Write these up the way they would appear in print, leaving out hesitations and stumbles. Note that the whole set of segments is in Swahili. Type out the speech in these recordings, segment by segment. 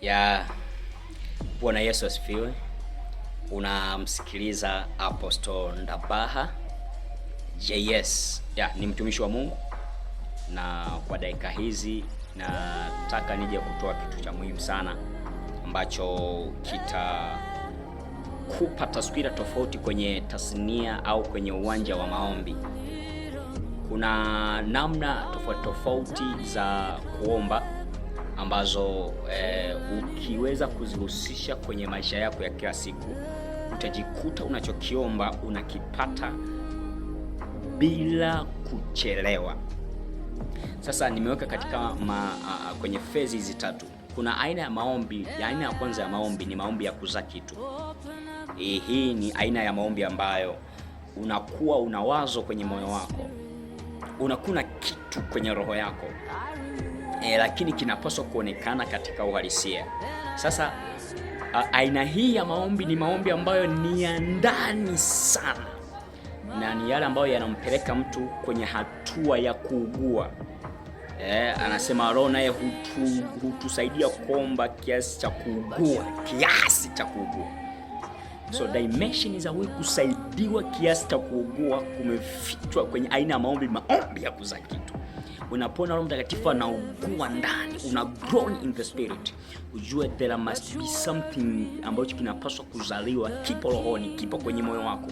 Ya Bwana Yesu asifiwe. Unamsikiliza Apostle Ndabaha JS. Ni mtumishi wa Mungu, na kwa dakika hizi nataka nije kutoa kitu cha muhimu sana ambacho kitakupa taswira tofauti kwenye tasnia au kwenye uwanja wa maombi. Kuna namna tofauti za kuomba ambazo ukiweza kuzihusisha kwenye maisha yako ya kila siku, utajikuta unachokiomba unakipata bila kuchelewa. Sasa nimeweka katika kwenye phase hizi tatu. Kuna aina ya maombi, aina ya kwanza ya maombi ni maombi ya kuzaa kitu. Hii ni aina ya maombi ambayo unakuwa una wazo kwenye moyo wako, unakuna kitu kwenye roho yako, lakini kinapaswa kuonekana katika uhalisia. Sasa aina hii ya maombi ni maombi ambayo ni ya ndani sana, na ni yale ambayo yanampeleka mtu kwenye hatua ya kuugua. Anasema Roho naye hutusaidia kuomba kiasi cha kuugua, So dimension za wewe kusaidiwa kiasi cha kuugua kumefichwa kwenye aina ya maombi ya kuzaa kitu. Unapona Roho Mtakatifu anaugua ndani, una grown in the spirit, ujue there must be something ambacho kinapaswa kuzaliwa, kipo rohoni, kipo kwenye moyo wako,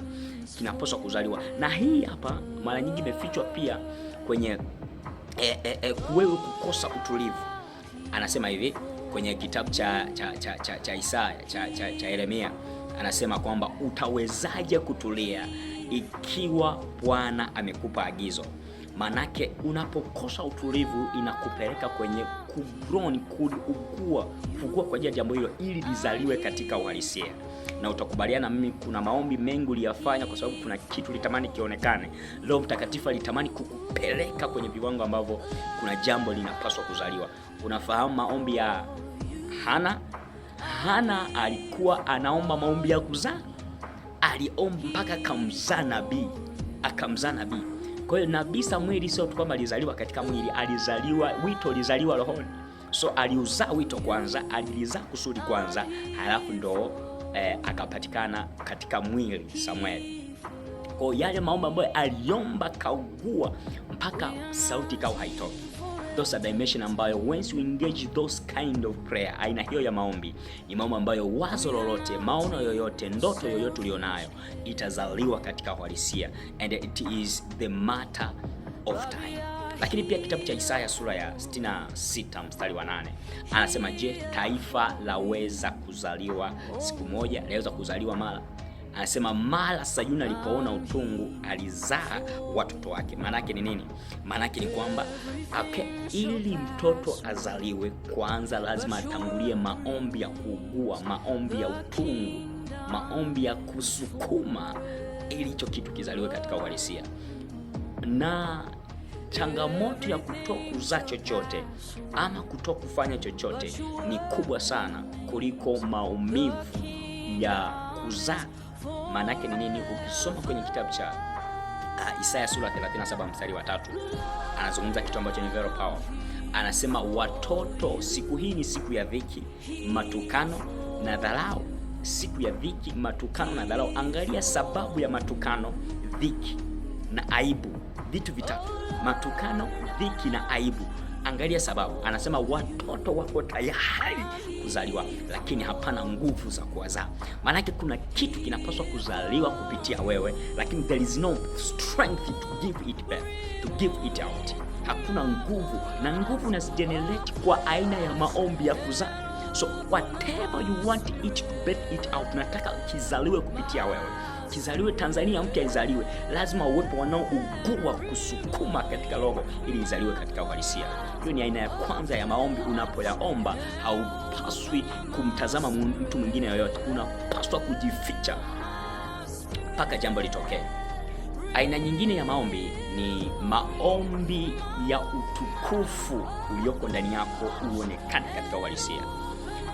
kinapaswa kuzaliwa. Na hii hapa mara nyingi imefichwa pia kwenye wewe kukosa utulivu. Anasema hivi kwenye kitabu cha Isaya cha Yeremia, anasema kwamba utawezaje kutulia ikiwa Bwana amekupa agizo? Manake unapokosa utulivu inakupeleka kwenye kugua kwa ajili ya jambo hilo ili lizaliwe katika uhalisia. Na utakubaliana mimi, kuna maombi mengi uliyafanya kwa sababu kuna kitu litamani kionekane. Roho Mtakatifu alitamani kukupeleka kwenye viwango ambavyo kuna jambo linapaswa kuzaliwa. Unafahamu maombi ya Hana alikuwa anaomba maombi ya kuzaa. Aliomba mpaka akamzaa nabii. Kwa hiyo nabii Samueli sio tu kwamba alizaliwa katika mwili, wito ulizaliwa rohoni. So aliuzaa wito kwanza, alilizaa kusudi kwanza, halafu ndo akapatikana katika mwili Samueli. Kwa yale maombi ambayo aliomba kaugua mpaka sauti ikawa haitoki. Those are dimension ambayo once you engage those kind of prayer, aina hiyo ya maombi ni maombi ambayo wazo lolote, maono yoyote, ndoto yoyote ulionayo itazaliwa katika uhalisia, and it is the matter of time. Lakini pia kitabu cha Isaya sura ya 66 mstari wa 8 anasema, je, taifa laweza kuzaliwa siku moja? Laweza kuzaliwa mara? Anasema mara Sayuni alipoona utungu alizaa watoto wake. Maana yake ni nini? Maana yake ni kwamba ili mtoto azaliwe, kwanza lazima atangulie maombi ya kuugua, maombi ya utungu, maombi ya kusukuma ili hicho kitu kizaliwe katika uhalisia. Na changamoto ya kutokuzaa chochote ama kutokufanya chochote ni kubwa sana kuliko maumivu ya kuzaa. Manake ni nini? Ukisoma kwenye kitabu cha Isaya sura 37 mstari wa 3 anazungumza kitu ambacho ni very powerful. Anasema watoto, siku hii ni siku ya dhiki, matukano na dharau. Siku ya dhiki, matukano na dharau. Angalia sababu ya matukano, dhiki na aibu, vitu vitatu: matukano, dhiki na aibu. Angalia sababu. Anasema watoto wako tayari kuzaliwa, lakini hapana nguvu za kuwazaa. Maana yake kuna kitu kinapaswa kuzaliwa kupitia wewe, lakini there is no strength to give it birth, to give it out. Hakuna nguvu, na nguvu na generate kwa aina ya maombi ya kuzaa. So whatever you want it to birth it out, nataka kizaliwe kupitia wewe. Kizaliwe Tanzania mpya izaliwe, lazima uwepo wanaougua kusukuma katika roho ili izaliwe katika uhalisia. Hiyo ni aina ya kwanza ya maombi. Unapoyaomba haupaswi kumtazama mtu mwingine yoyote, unapaswa kujificha mpaka jambo litokee. Aina nyingine ya maombi ni maombi ya utukufu ulioko ndani yako uonekane katika uhalisia.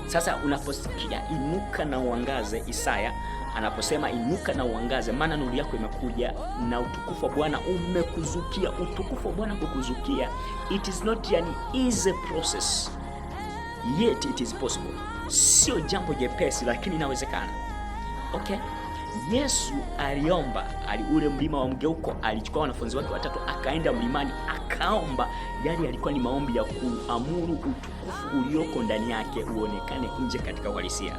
Sasa unaposikia inuka na uangaze, Isaya anaposema inuka na uangaze, maana nuru yako imekuja na utukufu wa Bwana umekuzukia. Utukufu wa Bwana kukuzukia, it is not an easy process. yet it is possible. Sio jambo jepesi, lakini inawezekana. Okay? Yesu aliomba, ule mlima wa mgeuko, alichukua wanafunzi wake watatu akaenda mlimani akaomba. Yale yalikuwa ni maombi ya kuamuru utukufu ulioko ndani yake uonekane nje katika uhalisia.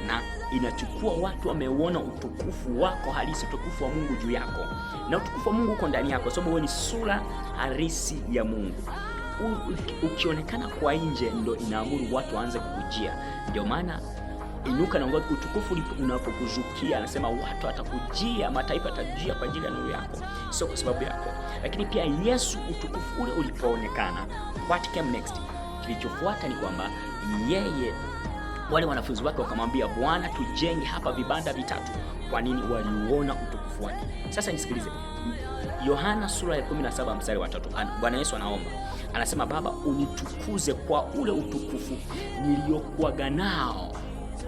Na inachukua watu wameuona utukufu wako halisi, utukufu wa Mungu juu yako. Na utukufu wa Mungu uko ndani yako, sababu wewe ni sura halisi ya Mungu. Ukionekana kwa nje ndio inaamuru watu waanze kukujia. Ndio maana inuka na ngoja, utukufu unapokuzukia, anasema watu watakujia, mataifa yatajia kwa ajili ya nuru yako, sio kwa sababu yako. Lakini pia Yesu, utukufu ule ulipoonekana, what came next? Kilichofuata ni kwamba yeye, wale wanafunzi wake wakamwambia, Bwana, tujenge hapa vibanda vitatu. Kwa nini? Waliuona utukufu wake. Sasa nisikilize, Yohana sura ya 17 mstari wa 3, Bwana Yesu anaomba, anasema, Baba, unitukuze kwa ule utukufu niliokuwa nao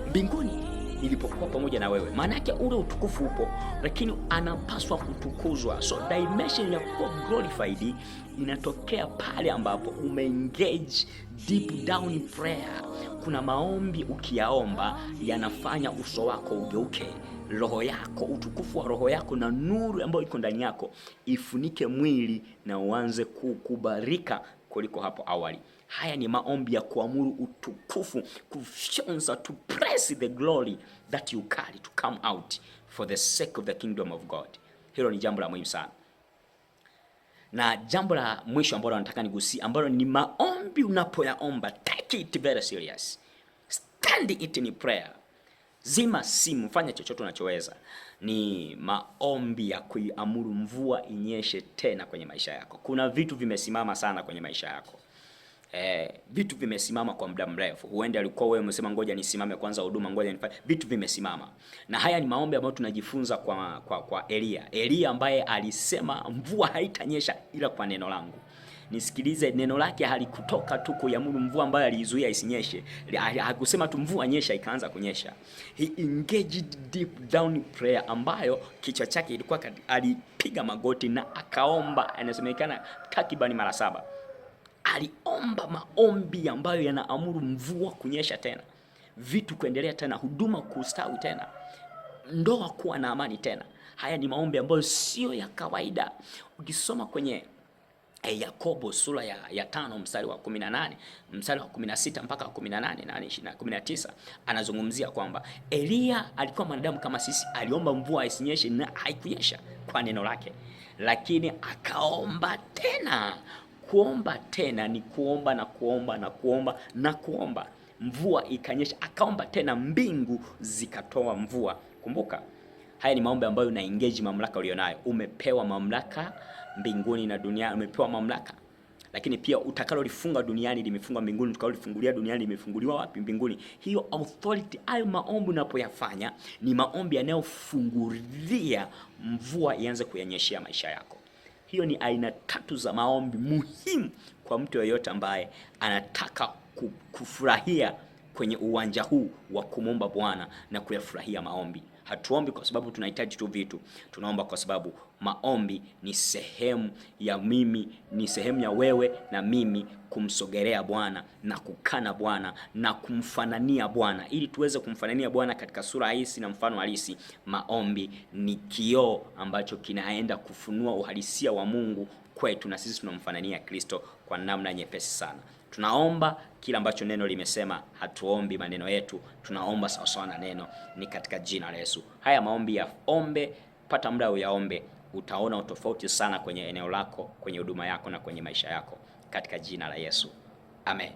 mbinguni nilipokuwa pamoja na wewe. Maana yake ule utukufu upo, lakini anapaswa kutukuzwa. So dimension ya kuwa glorified inatokea pale ambapo umeengage deep down in prayer. Kuna maombi ukiyaomba yanafanya uso wako ugeuke, roho yako, utukufu wa roho yako na nuru ambayo iko ndani yako ifunike mwili na uanze kukubarika kuliko hapo awali. Haya ni maombi ya kuamuru utukufu, kufyonza, to press the glory that you carry to come out for the sake of the kingdom of God. Hilo ni jambo la muhimu sana. Na jambo la mwisho ambalo nataka nigusie, ambalo ni maombi unapoyaomba, take it very serious. Stand it in prayer. Zima simu, fanya chochote unachoweza. Ni maombi ya kuiamuru mvua inyeshe tena kwenye maisha yako. Kuna vitu vimesimama sana kwenye maisha yako. Vitu vimesimama kwa muda mrefu. Huenda alikuwa wewe umesema ngoja nisimame kwanza huduma, ngoja nifanye. Vitu vimesimama. Na haya ni maombi ambayo tunajifunza kwa Elia ambaye alisema mvua haitanyesha ila kwa neno langu. Nisikilize, neno lake halikutoka tu kuamuru mvua ambayo aliizuia isinyeshe. Hakusema tu mvua nyesha ikaanza kunyesha. He engaged deep down prayer, ambayo kichwa chake ilikuwa alipiga magoti na akaomba, inasemekana takriban mara 7. Aliomba maombi ambayo yanaamuru mvua kunyesha tena, vitu kuendelea tena, huduma kustawi tena, ndoa kuwa na amani tena. Haya ni maombi ambayo sio ya kawaida. Ukisoma kwenye Yakobo sura ya 5 mstari wa 18, mstari wa 16 mpaka 18 na 19, anazungumzia kwamba Elia alikuwa mwanadamu kama sisi, aliomba mvua isinyeshe na haikunyesha kwa neno lake, lakini akaomba tena. Kuomba tena ni kuomba na kuomba na kuomba na kuomba, mvua ikanyesha. Akaomba tena, mbingu zikatoa mvua. Kumbuka, haya ni maombi ambayo una engage mamlaka ulionayo. Umepewa mamlaka mbinguni na duniani, umepewa mamlaka. Lakini pia utakalolifunga duniani limefunga mbinguni, utakalolifungulia duniani limefunguliwa wapi? Mbinguni. Hiyo authority, hayo maombi unapoyafanya ni maombi yanayofungulia mvua ianze kuyanyeshea maisha yako. Hiyo ni aina 3 za maombi muhimu kwa mtu yeyote ambaye anataka kufurahia kwenye uwanja huu wa kumomba Bwana na kuyafurahia maombi. Hatuombi kwa sababu tunahitaji tu vitu. Tunaomba kwa sababu maombi ni sehemu ya ni sehemu ya wewe na mimi kumsogelea Bwana na kukana Bwana na kumfanania Bwana. Ili tuweze kumfanania Bwana katika sura halisi na mfano halisi, maombi ni kioo ambacho kinaenda kufunua uhalisia wa Mungu kwetu, na sisi tunamfanania Kristo kwa namna nyepesi sana. Tunaomba kila ambacho neno limesema, hatuombi maneno yetu, tunaomba sawasawa na neno, ni katika jina la Yesu. Haya maombi ya ombe, pata muda uyaombe, utaona utofauti sana kwenye eneo lako, kwenye huduma yako na kwenye maisha yako, katika jina la Yesu. Amen.